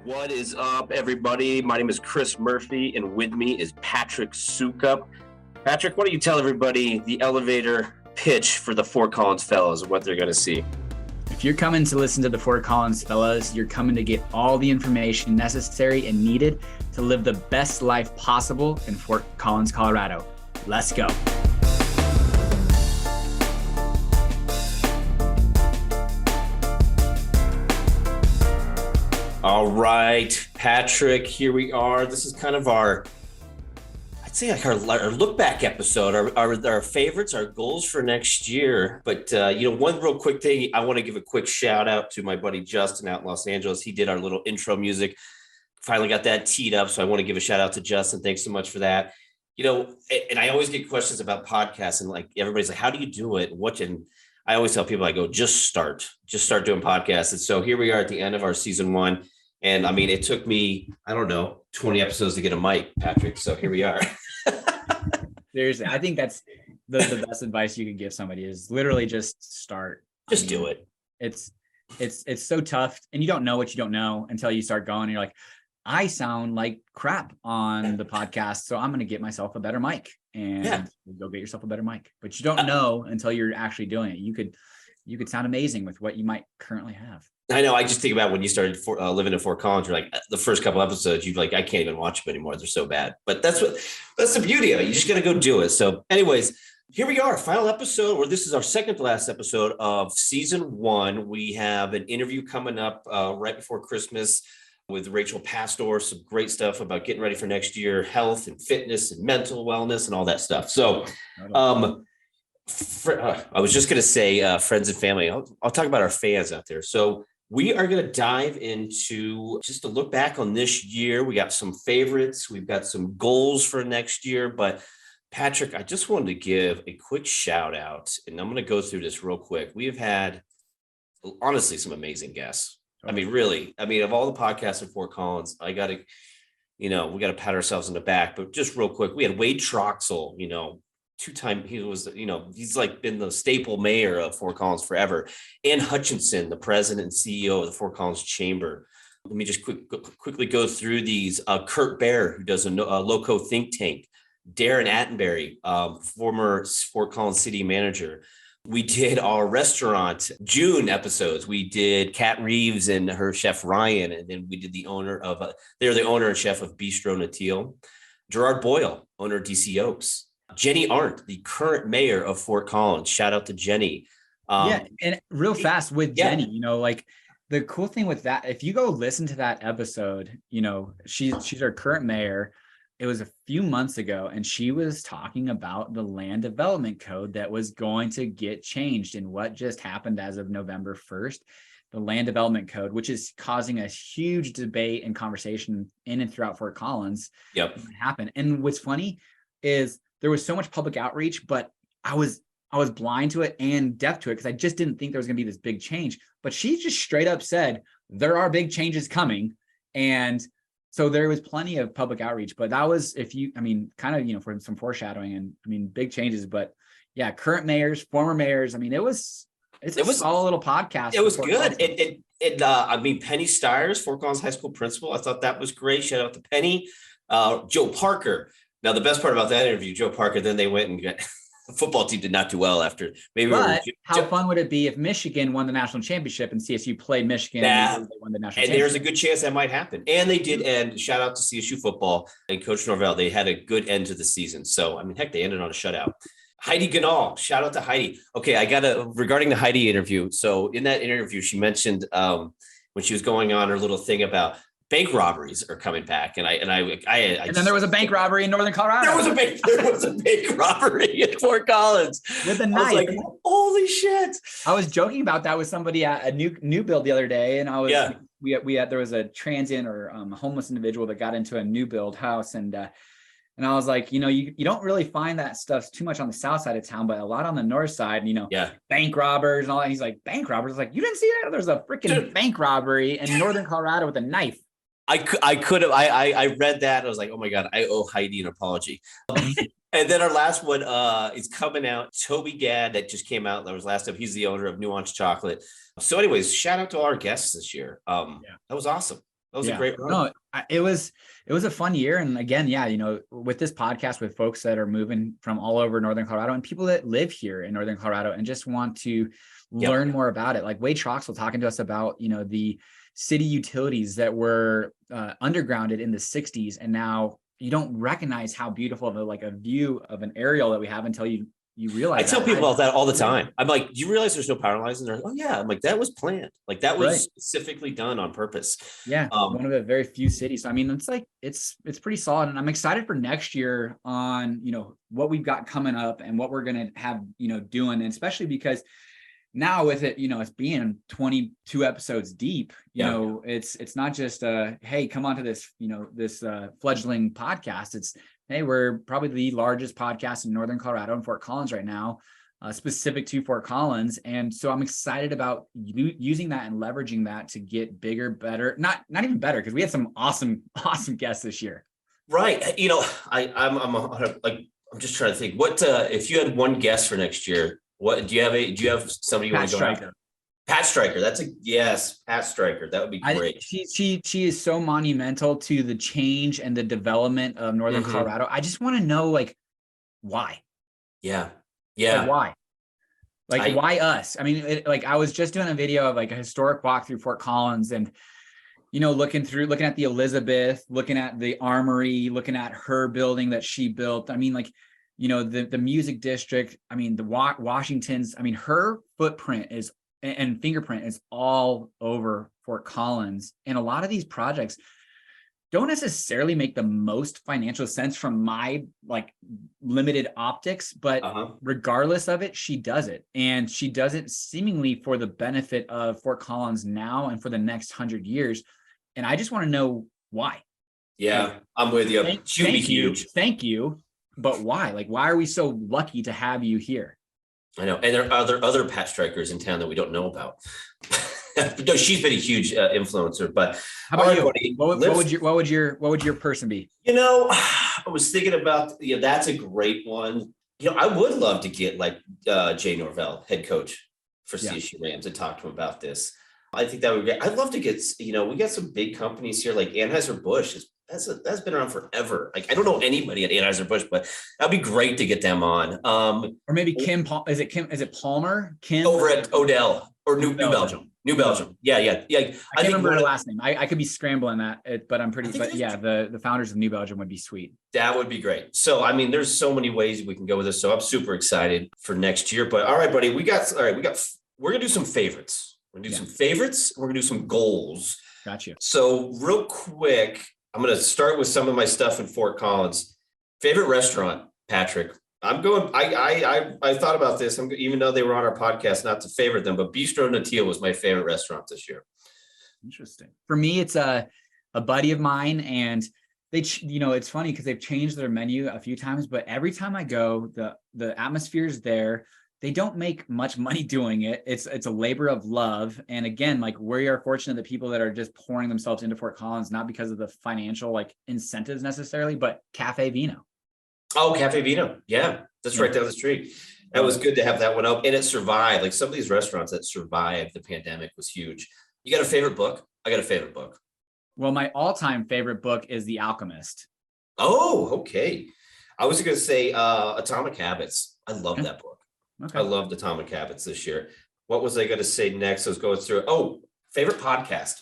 What is up, everybody? My name is Chris Murphy, and with me is Patrick Soukup. Patrick, why don't you tell everybody the elevator pitch for the Fort Collins Fellows and what they're going to see? If you're coming to listen to the Fort Collins Fellows, you're coming to get all the information necessary and needed to live the best life possible in Fort Collins, Colorado. Let's go. All right, Patrick, here we are. This is kind of our look back episode, our favorites, our goals for next year. But, one real quick thing, I want to give a quick shout out to my buddy Justin out in Los Angeles. He did our little intro music, finally got that teed up. So I want to give a shout out to Justin. Thanks so much for that. And I always get questions about podcasts and like, everybody's like, how do you do it? And I always tell people, I go, just start doing podcasts. And so here we are at the end of our season 1. And I mean, it took me, 20 episodes to get a mic, Patrick. So here we are. Seriously, I think that's the best advice you can give somebody is literally just start. Just do it. It's so tough. And you don't know what you don't know until you start going. And you're like, I sound like crap on the podcast. So I'm going to get myself a better mic and go get yourself a better mic. But you don't know until you're actually doing it. You could sound amazing with what you might currently have. I know. I just think about when you started living in Fort Collins, you're like the first couple episodes, you're like, I can't even watch them anymore. They're so bad. But that's the beauty of it. You just got to go do it. So anyways, here we are, final episode, or this is our second to last episode of season 1. We have an interview coming up right before Christmas with Rachel Pastor, some great stuff about getting ready for next year, health and fitness and mental wellness and all that stuff. So I was just going to say friends and family. I'll talk about our fans out there. So we are going to dive into just a look back on this year. We got some favorites. We've got some goals for next year. But Patrick, I just wanted to give a quick shout out, and I'm going to go through this real quick. We have had, honestly, some amazing guests. I mean, really, of all the podcasts in Fort Collins, we got to pat ourselves on the back. But just real quick, we had Wade Troxel, two-time, he's like been the staple mayor of Fort Collins forever. Ann Hutchinson, the president and CEO of the Fort Collins Chamber. Let me just quickly go through these. Kurt Baer, who does a loco think tank. Darren Attenberry, former Fort Collins city manager. We did our restaurant June episodes. We did Kat Reeves and her chef Ryan, and then we did they're the owner and chef of Bistro Natil. Gerard Boyle, owner of DC Oaks. Jenny Arndt, the current mayor of Fort Collins. Shout out to Jenny. And real fast with Jenny, like the cool thing with that, if you go listen to that episode, she's our current mayor. It was a few months ago, and she was talking about the land development code that was going to get changed and what just happened as of November 1st. The land development code, which is causing a huge debate and conversation in and throughout Fort Collins. Yep. Happened. And what's funny is there was so much public outreach, but I was blind to it and deaf to it because I just didn't think there was going to be this big change. But she just straight up said, there are big changes coming. So there was plenty of public outreach, but that was, for some foreshadowing and big changes, but yeah, current mayors, former mayors. It's a solid little podcast. It was good. Penny Stiers, Fort Collins High School principal. I thought that was great. Shout out to Penny. Joe Parker. Now, the best part about that interview, Joe Parker, then they went and got the football team did not do well after. How fun would it be if Michigan won the national championship and CSU played Michigan and they won the national championship? And there's a good chance that might happen. And they did end. Shout out to CSU football and Coach Norvell. They had a good end to the season. So, they ended on a shutout. Heidi Ganal, shout out to Heidi. Okay, regarding the Heidi interview. So in that interview, she mentioned when she was going on her little thing about bank robberies are coming back, and then there was a bank robbery in Northern Colorado. There was a bank robbery in Fort Collins with a knife. I was like, holy shit! I was joking about that with somebody at a new build the other day, and there was a transient or homeless individual that got into a new build house, and I was like, you don't really find that stuff too much on the south side of town, but a lot on the north side, bank robbers and all that. He's like, bank robbers? I was like, you didn't see that? There's a freaking bank robbery in Northern Colorado with a knife. I read that. I was like, oh my God, I owe Heidi an apology. And then our last one is coming out. Toby Gadd, that just came out. That was last up. He's the owner of Nuance Chocolate. So anyways, shout out to our guests this year. That was awesome. That was a great run. No, it was a fun year. And again, with this podcast, with folks that are moving from all over Northern Colorado and people that live here in Northern Colorado and just want to learn more about it. Like Wade Troxel talking to us about, the city utilities that were undergrounded in the 60s. And now you don't recognize how beautiful of a view of an aerial that we have until you realize. I tell people about that all the time. I'm like, do you realize there's no power lines? And they're like, oh yeah. I'm like, that was planned. Like that was specifically done on purpose. Yeah. One of the very few cities. I mean, it's like, it's pretty solid. And I'm excited for next year on, what we've got coming up and what we're going to have, doing. And especially because now with it, it's being 22 episodes deep, it's not just hey, come on to this, this fledgling podcast. It's, hey, we're probably the largest podcast in Northern Colorado and Fort Collins right now, specific to Fort Collins. And so I'm excited about using that and leveraging that to get bigger, better, not even better, because we had some awesome guests this year. Right. I'm just trying to think what, if you had one guest for next year, what do you have somebody you want to go after? Pat Stryker. Pat Stryker. That would be great. She is so monumental to the change and the development of Northern Colorado. I just want to know why. Yeah. Why? Why us? I mean, I was just doing a video of a historic walk through Fort Collins and, looking at the Elizabeth, looking at the Armory, looking at her building that she built. I mean, the music district, I mean, the Washington's, I mean, her footprint and fingerprint is all over Fort Collins. And a lot of these projects don't necessarily make the most financial sense from my limited optics, but regardless of it, she does it. And she does it seemingly for the benefit of Fort Collins now and for the next 100 years. And I just want to know why. Yeah, I'm with you. She'll be huge. Thank you. But why? Why are we so lucky to have you here? I know. And there are other Pat Strykers in town that we don't know about. No, she's been a huge influencer, but how about you? What would your person be? I was thinking about, that's a great one. I would love to get Jay Norvell, head coach for CSU Rams, and talk to him about this. I think that would be, I'd love to get, we got some big companies here, like Anheuser-Busch that's been around forever. I don't know anybody at Anheuser-Busch, but that'd be great to get them on. Or maybe is it Palmer? Kim over at Odell or New Belgium. New Belgium. Yeah. I can't remember her last name. I could be scrambling that, but I'm pretty, the founders of New Belgium would be sweet. That would be great. So, I mean, there's so many ways we can go with this. So I'm super excited for next year, but all right, buddy, we're going to do some favorites. We're going to do some favorites. We're going to do some goals. Gotcha. So real quick, I'm going to start with some of my stuff in Fort Collins. Favorite restaurant, Patrick. I'm going, I thought about this, even though they were on our podcast, not to favorite them, but Bistro Natil was my favorite restaurant this year. Interesting. For me, it's a buddy of mine, and it's funny because they've changed their menu a few times, but every time I go, the atmosphere is there. They don't make much money doing it. It's a labor of love. And again, we are fortunate that people that are just pouring themselves into Fort Collins, not because of the financial incentives necessarily, but Cafe Vino. Oh, Cafe Vino. Yeah. That's right down the street. That was good to have that one up. And it survived. Some of these restaurants that survived the pandemic was huge. You got a favorite book? I got a favorite book. Well, my all-time favorite book is The Alchemist. Oh, okay. I was going to say Atomic Habits. I love that book. Okay. I loved Atomic Habits this year. What was I going to say next? I was going through. Oh, favorite podcast.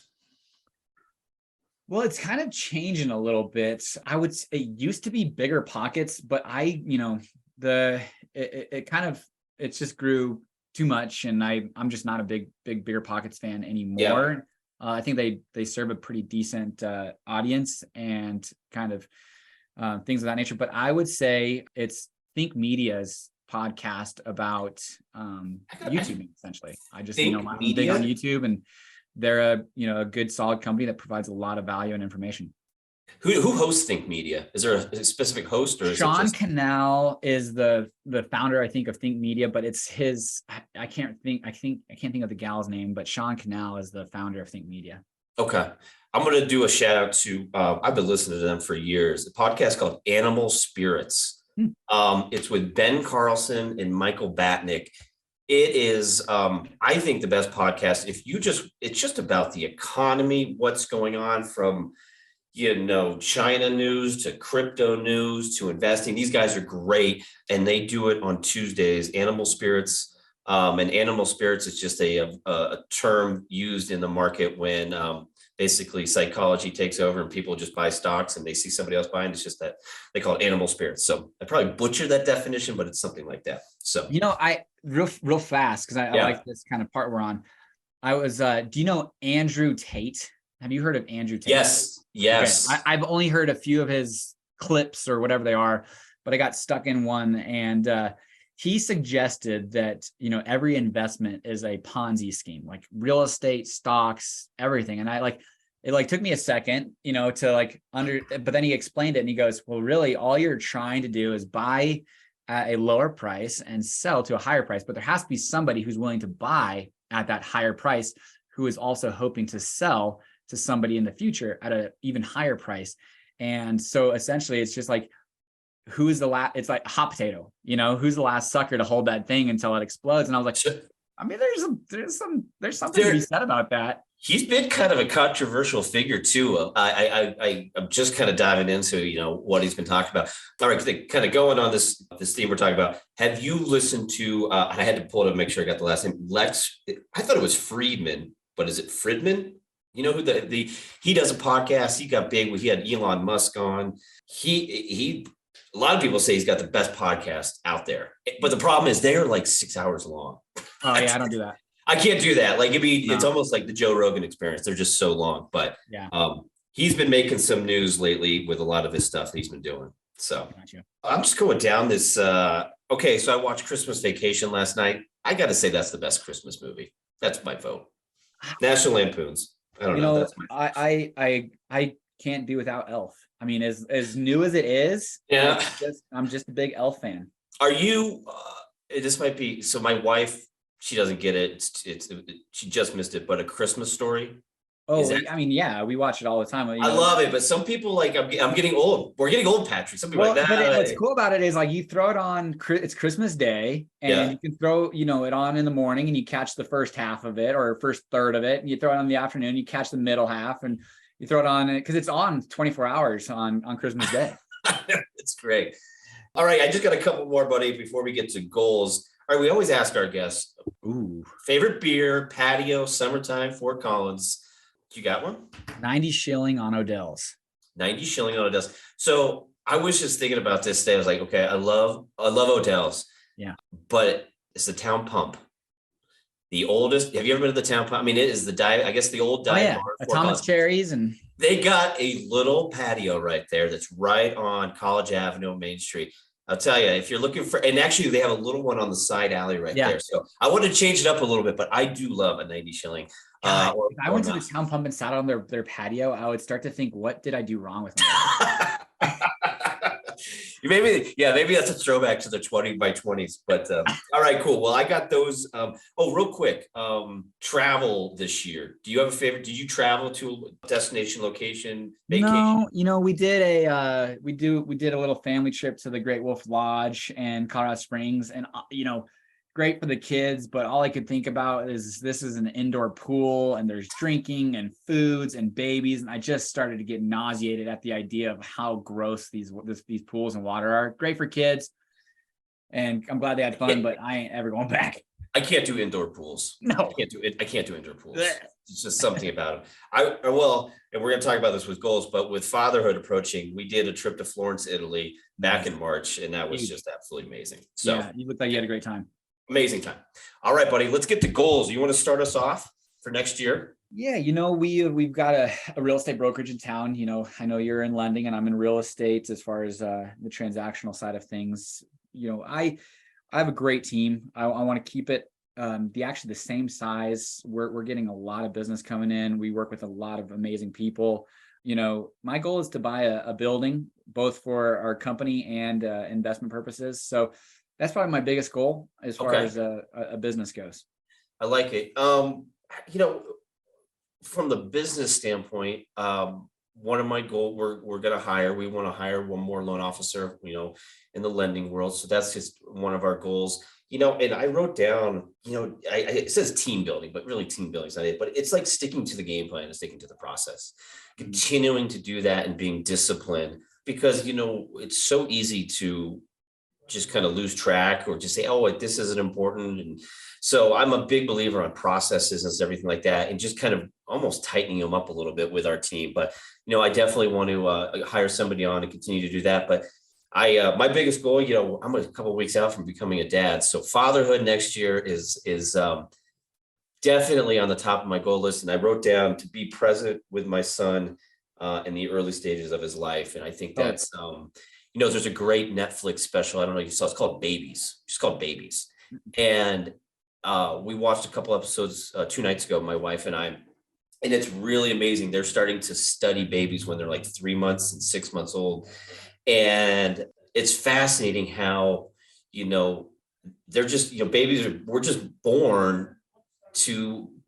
Well, it's kind of changing a little bit. It used to be Bigger Pockets, but it just grew too much, and I'm just not a big Bigger Pockets fan anymore. Yeah. I think they serve a pretty decent audience and kind of things of that nature. But I would say it's Think Media's podcast about YouTube, essentially. I'm big on YouTube, and they're a good solid company that provides a lot of value and information. Who hosts Think Media? Is there a specific host, or is Sean Cannell is the founder, I think, of Think Media, but it's his. I can't think of the gal's name, but Sean Cannell is the founder of Think Media. Okay, I'm going to do a shout out to. I've been listening to them for years. A podcast called Animal Spirits. It's with Ben Carlson and Michael Batnick. It is, I think, the best podcast. It's just about the economy, what's going on from, China news to crypto news to investing. These guys are great, and they do it on Tuesdays. Animal spirits, and animal spirits is just a term used in the market when basically psychology takes over and people just buy stocks and they see somebody else buying. It's just that they call it animal spirits. So I probably butchered that definition, but it's something like that. So I real fast because I like this kind of part we're on. I was do you know Andrew Tate? Have you heard of Andrew Tate? Yes. Okay. I've only heard a few of his clips or whatever they are, but I got stuck in one, and he suggested that every investment is a Ponzi scheme, like real estate, stocks, everything. And it took me a second, but then he explained it and he goes, well, really all you're trying to do is buy at a lower price and sell to a higher price. But there has to be somebody who's willing to buy at that higher price, who is also hoping to sell to somebody in the future at an even higher price. And so essentially it's just like, who's the last, it's like hot potato, who's the last sucker to hold that thing until it explodes. And I was like, I mean, there's something to be said about that. He's been kind of a controversial figure too. I'm just kind of diving into, what he's been talking about. All right, kind of going on this theme we're talking about. Have you listened to, I had to pull it up to make sure I got the last name, I thought it was Friedman, but is it Friedman? You know who he does a podcast. He got big. He had Elon Musk on. He a lot of people say he's got the best podcast out there, but the problem is they are like 6 hours long. Oh yeah, I don't do that. I can't do that. Like it's almost like the Joe Rogan Experience. They're just so long, but yeah. He's been making some news lately with a lot of his stuff that he's been doing. So gotcha. I'm just going down this. Okay, so I watched Christmas Vacation last night. I got to say that's the best Christmas movie. That's my vote. National Lampoons. I don't know. That's I can't do without Elf. I mean, as new as it is, yeah, I'm just a big Elf fan. Are you? This might be. So my wife, she doesn't get it. She just missed it. But A Christmas Story. Oh, I mean, yeah, we watch it all the time. I love it, but some people like I'm getting old. We're getting old, Patrick. Some people like that. But what's cool about it is like you throw it on. It's Christmas Day, and you can throw it on in the morning, and you catch the first half of it or first third of it, and you throw it on in the afternoon. You catch the middle half, and you throw it on because it's on 24 hours on Christmas Day. It's great. All right, I just got a couple more, buddy, before we get to goals. All right, we always ask our guests, favorite beer, patio, summertime, Fort Collins. You got one? 90 shilling on Odell's. 90 shilling on Odell's. So I was just thinking about this today. I was like, okay, I love Odell's. Yeah. But it's the Town Pump. The oldest. Have you ever been to the Town Pump? I mean, it is I guess the old dive bar. Atomic Cherries. And they got a little patio right there that's right on College Avenue, Main Street. I'll tell you, if you're looking for, and actually they have a little one on the side alley right there. So I want to change it up a little bit, but I do love a 90 shilling. If I went to the Town Pump and sat on their patio, I would start to think, what did I do wrong with my life? Maybe that's a throwback to the 20 by 20s, but all right, cool. Well, I got those. Real quick, travel this year. Do you have a favorite? Did you travel to a destination, location, vacation? No, we did a little family trip to the Great Wolf Lodge and Colorado Springs, and great for the kids, but all I could think about is this is an indoor pool and there's drinking and foods and babies. And I just started to get nauseated at the idea of how gross these pools and water are. Great for kids. And I'm glad they had fun, but I ain't ever going back. I can't do indoor pools. No, I can't do it. I can't do indoor pools. It's just something about them. And we're going to talk about this with goals, but with fatherhood approaching, we did a trip to Florence, Italy back in March. And that was just absolutely amazing. So yeah, you looked like you had a great time. Amazing time. All right, buddy, let's get to goals. You want to start us off for next year? Yeah, we've got a real estate brokerage in town. I know you're in lending and I'm in real estate as far as the transactional side of things. I have a great team. I want to keep it the same size. We're getting a lot of business coming in. We work with a lot of amazing people. My goal is to buy a building both for our company and investment purposes. So that's probably my biggest goal as far as a business goes. I like it. From the business standpoint, one of my goals, we want to hire one more loan officer, in the lending world. So that's just one of our goals, and I wrote down, it says team building, but really team building is not it, but it's like sticking to the game plan and sticking to the process, continuing to do that and being disciplined, because, it's so easy to just kind of lose track or just say, oh, this isn't important. And so I'm a big believer on processes and everything like that, and just kind of almost tightening them up a little bit with our team. But, I definitely want to hire somebody on and continue to do that. But my biggest goal, I'm a couple of weeks out from becoming a dad. So fatherhood next year is definitely on the top of my goal list. And I wrote down to be present with my son in the early stages of his life. And I think that's, there's a great Netflix special. I don't know if you saw, it's called Babies. It's called Babies. And we watched a couple episodes 2 nights ago, my wife and I, and it's really amazing. They're starting to study babies when they're like 3 months and 6 months old. And it's fascinating how, they're just, we're just born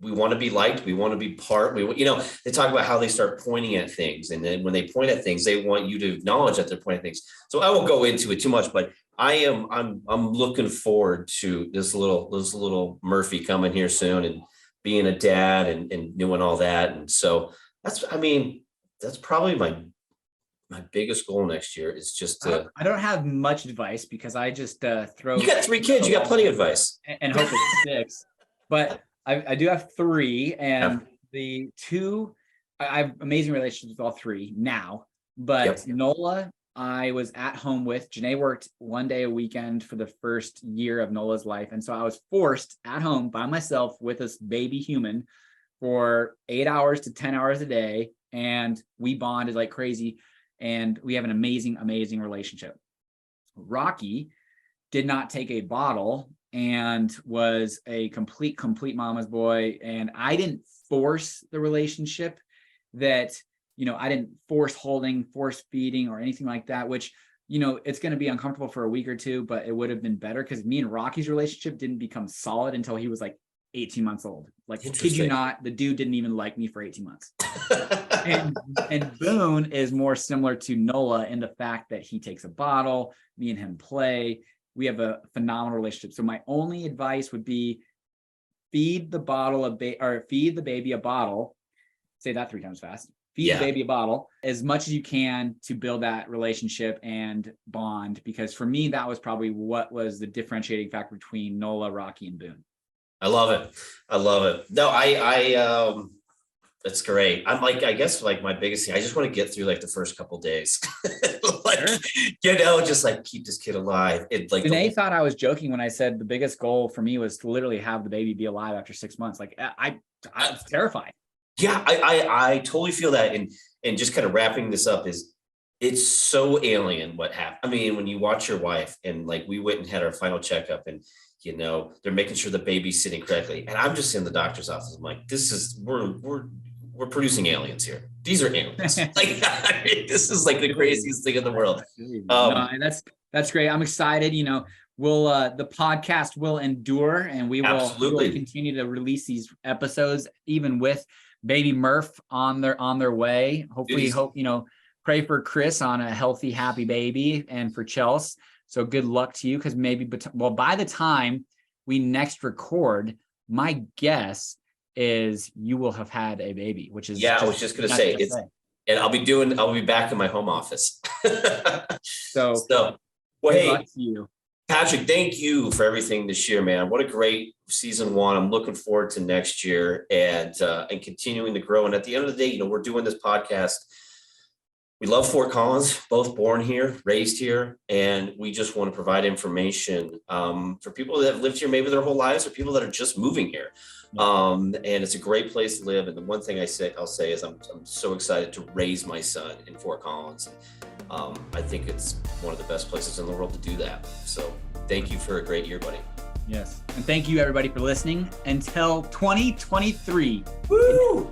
we want to be liked. We want to be they talk about how they start pointing at things. And then when they point at things, they want you to acknowledge that they're pointing at things. So I won't go into it too much, but I'm looking forward to this little Murphy coming here soon and being a dad and doing all that. And so that's probably my biggest goal next year is just to. I don't have much advice because I just throw. You got 3 kids. You got plenty of advice. And hope it's 6, but I do have 3, and the 2, I have amazing relationships with all 3 now. But Nola, I was at home with. Janae worked 1 day a weekend for the first year of Nola's life, and so I was forced at home by myself with this baby human for 8 hours to 10 hours a day, and we bonded like crazy. And we have an amazing, amazing relationship. Rocky did not take a bottle and was a complete mama's boy. And I didn't force the relationship that, I didn't force holding, force feeding or anything like that, which, it's going to be uncomfortable for a week or 2, but it would have been better because me and Rocky's relationship didn't become solid until he was like 18 months old. Like, kid you not, the dude didn't even like me for 18 months. and Boone is more similar to Nola in the fact that he takes a bottle, me and him play. We have a phenomenal relationship. So my only advice would be feed the baby a bottle. Say that 3 times fast. Feed the baby a bottle as much as you can to build that relationship and bond. Because for me, that was probably what was the differentiating factor between Nola, Rocky, and Boone. I love it. No, that's great. I'm like, I guess like my biggest thing, I just want to get through like the first couple days, just like keep this kid alive. Janae thought I was joking when I said the biggest goal for me was to literally have the baby be alive after 6 months. Like I was terrified. Yeah, I totally feel that. And just kind of wrapping this up it's so alien what happened. I mean, when you watch your wife and like we went and had our final checkup and they're making sure the baby's sitting correctly. And I'm just in the doctor's office. I'm like, we're producing aliens here. These are aliens. This is like the craziest thing in the world. No, that's great. I'm excited. We'll the podcast will endure, and we will continue to release these episodes, even with baby Murph on their way. Hopefully, pray for Chris on a healthy, happy baby, and for Chelsea. So good luck to you, because by the time we next record, my guess is you will have had a baby, which is I was just going to say and I'll be back in my home office. so well, good luck to you. Patrick, thank you for everything this year, man. What a great season 1. I'm looking forward to next year and continuing to grow. And at the end of the day, we're doing this podcast. We love Fort Collins, both born here, raised here, and we just want to provide information for people that have lived here maybe their whole lives, or people that are just moving here. And it's a great place to live. And the one thing I'll say is I'm so excited to raise my son in Fort Collins. I think it's one of the best places in the world to do that. So thank you for a great year, buddy. Yes. And thank you everybody for listening until 2023. Woo!